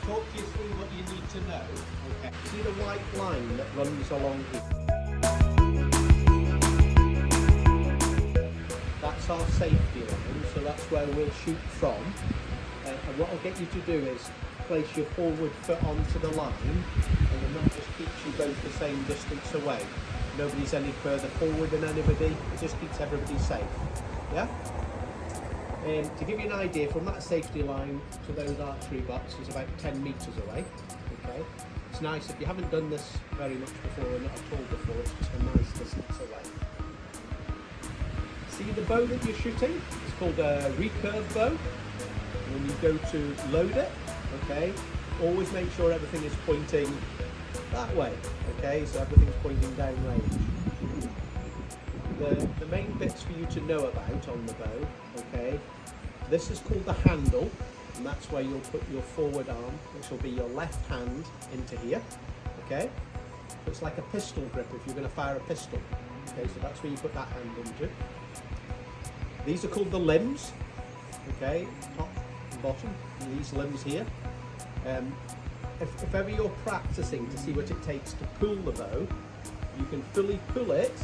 Talk you through what you need to know. Okay. See the white line that runs along here? That's our safety line, so that's where we'll shoot from. And what I'll get you to do is place your forward foot onto the line, and then that just keeps you both the same distance away. Nobody's any further forward than anybody. It just keeps everybody safe. Yeah? To give you an idea, from that safety line to those archery butts is about 10 metres away. Okay, it's nice if you haven't done this very much before or not at all before. It's just a nice distance away. See the bow that you're shooting? It's called a recurve bow. When you go to load it, okay, always make sure everything is pointing that way. Okay, so everything's pointing down range. The main bits for you to know about on the bow, okay, this is called the handle, and that's where you'll put your forward arm, which will be your left hand, into here, okay. It's like a pistol grip if you're going to fire a pistol, okay, so that's where you put that hand into. These are called the limbs, okay, top and bottom, and these limbs here. If ever you're practicing to see what it takes to pull the bow, you can fully pull it,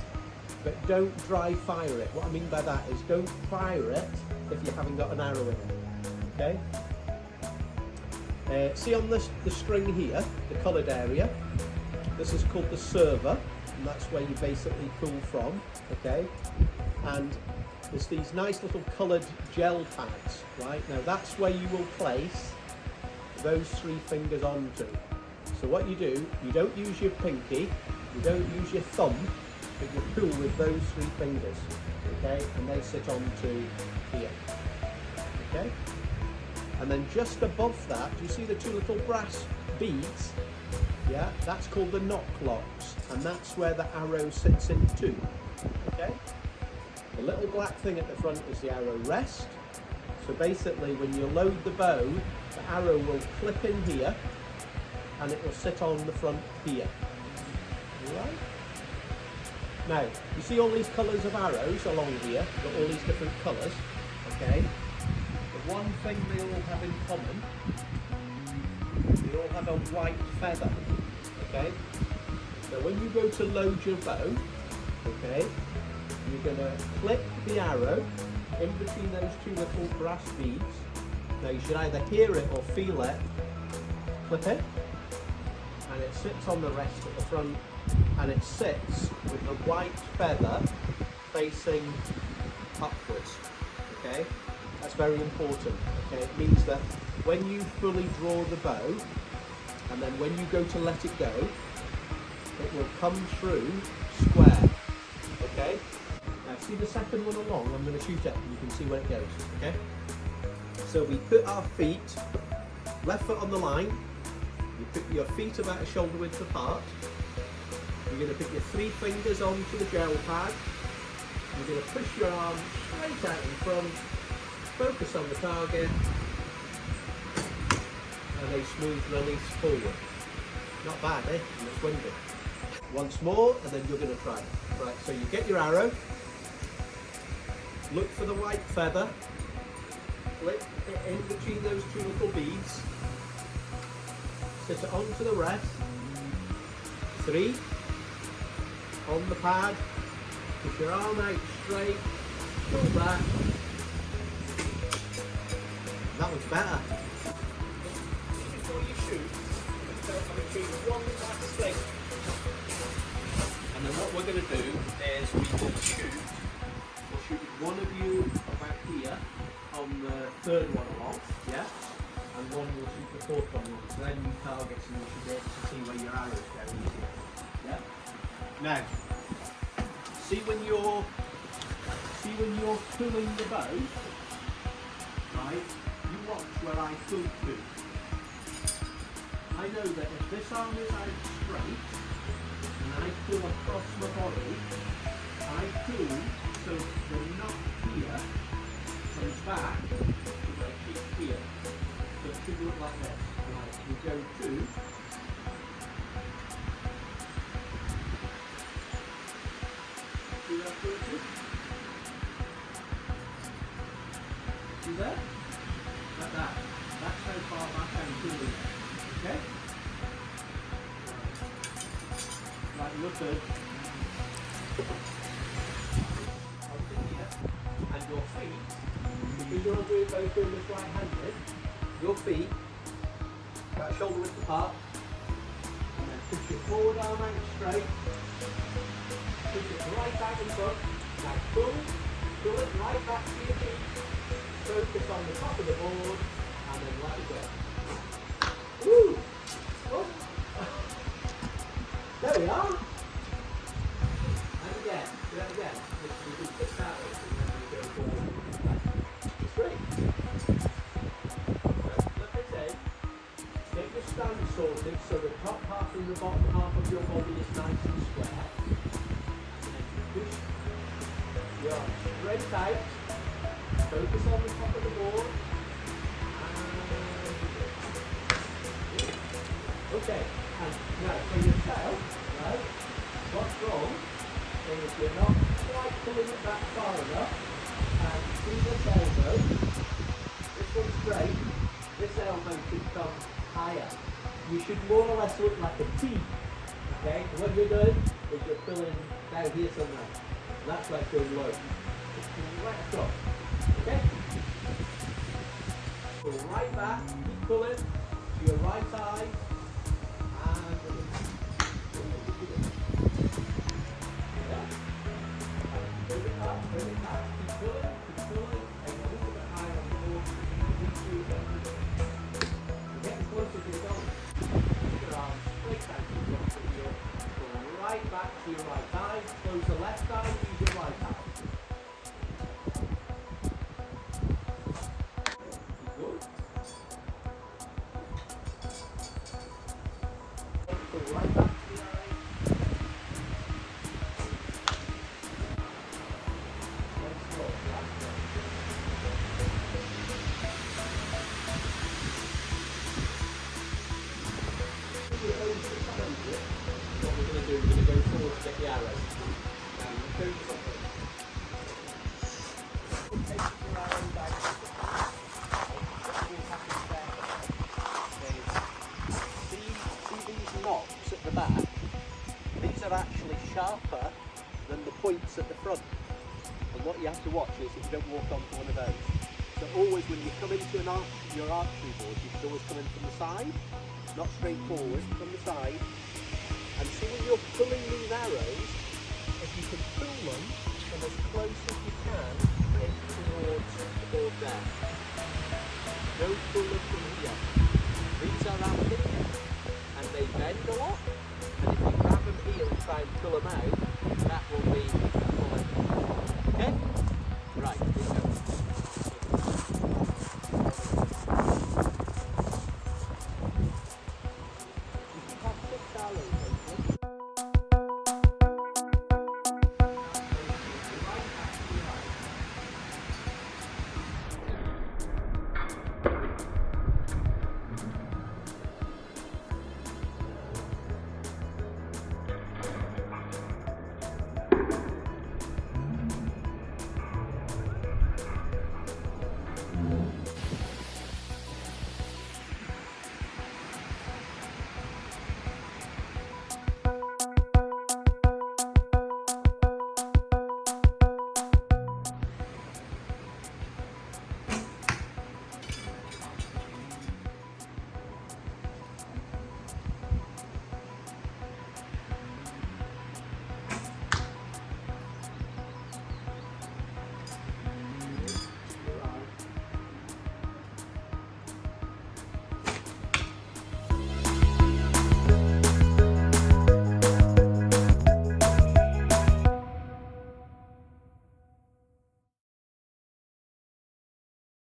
but don't dry fire it. What I mean by that is don't fire it if you haven't got an arrow in it, okay? See on the string here, the coloured area, this is called the server, and that's where you basically pull from, okay? And there's these nice little coloured gel pads, right? Now that's where you will place those 3 fingers onto. So what you do, you don't use your pinky, you don't use your thumb, but you pull with those 3 fingers, okay, and they sit onto here, okay? And then just above that, do you see the 2 little brass beads? Yeah, that's called the knock locks, and that's where the arrow sits into, okay? The little black thing at the front is the arrow rest. So basically when you load the bow, the arrow will clip in here, and it will sit on the front here, all right? Now, you see all these colours of arrows along here, you've got all these different colours, okay? The one thing they all have in common, they all have a white feather, okay? So when you go to load your bow, okay, you're going to clip the arrow in between those 2 little brass beads. Now you should either hear it or feel it, clip it, and it sits on the rest at the front, and it sits with the white feather facing upwards, okay? That's very important, okay? It means that when you fully draw the bow, and then when you go to let it go, it will come through square, okay? Now see the second one along, I'm going to shoot it and you can see where it goes, okay? So we put our feet, left foot on the line, you put your feet about a shoulder width apart. You're going to put your 3 fingers onto the gel pad. You're going to push your arm straight out in front, focus on the target, and a smooth release forward. Not bad, eh? And it's windy. Once more, and then you're going to try it. Right, so you get your arrow, look for the white feather, flip it in between those 2 little beads, sit it onto the rest, 3, on the pad, push your arm out straight, pull back. That one's better. Before you shoot, coming through one back sling. And then what we're going to do is we'll shoot one of you about here on the third one along, yeah? And one will shoot the fourth one along. So then you target and you should be able to see where your arrows go easier. Yeah? Now, see when you're pulling the bow, right? You watch where I pull to. I know that if this arm is out straight and I pull across my body, I pull so the knot here comes back to my cheek here. So it should look like this. Right, we go to. See that pull to? See there? Like that. That's how far back I'm pulling. Okay? Right, look good. And your feet, because you're both doing this right-handed, your feet, about shoulder width apart, and then push your forward arm out straight, push it right back in front, now pull it right back to your feet, focus on the top of the board, and then let it go. Woo! Oh. There we are. And again, do that again. We can push that way, and then we go forward. Straight. Like I said, get your stand sorted so the top half and the bottom half of your body is nice and square. And then you push your arm straight out. Focus on the top of the board. Okay, and now for yourself, right, what's wrong is you're not quite pulling it back far enough, and see this elbow, this one's straight, this elbow should come higher. You should more or less look like a T, okay? And what you're doing is you're pulling down here somewhere, and that's why it's going low. Just pull right across, okay? Pull right back, keep pulling to your right eye, right back to your right eye, close the left eye, use your right eye. Good. Go right back to the eye. What we're going to do, we're going to go forward to get the arrow. Show you something. Take your arrow back. See these knocks at the back? These are actually sharper than the points at the front. And what you have to watch is that you don't walk onto one of those. So always when you come into your archery board, you should always come in from the side, not straight forward, from the side. And see when you're pulling these arrows, if you can pull them from as close as you can in towards the board there. Don't pull them from here. These are ramping and they bend a lot. And if you grab them here and try and pull them out, that will be a pull. Okay? Right, here we go.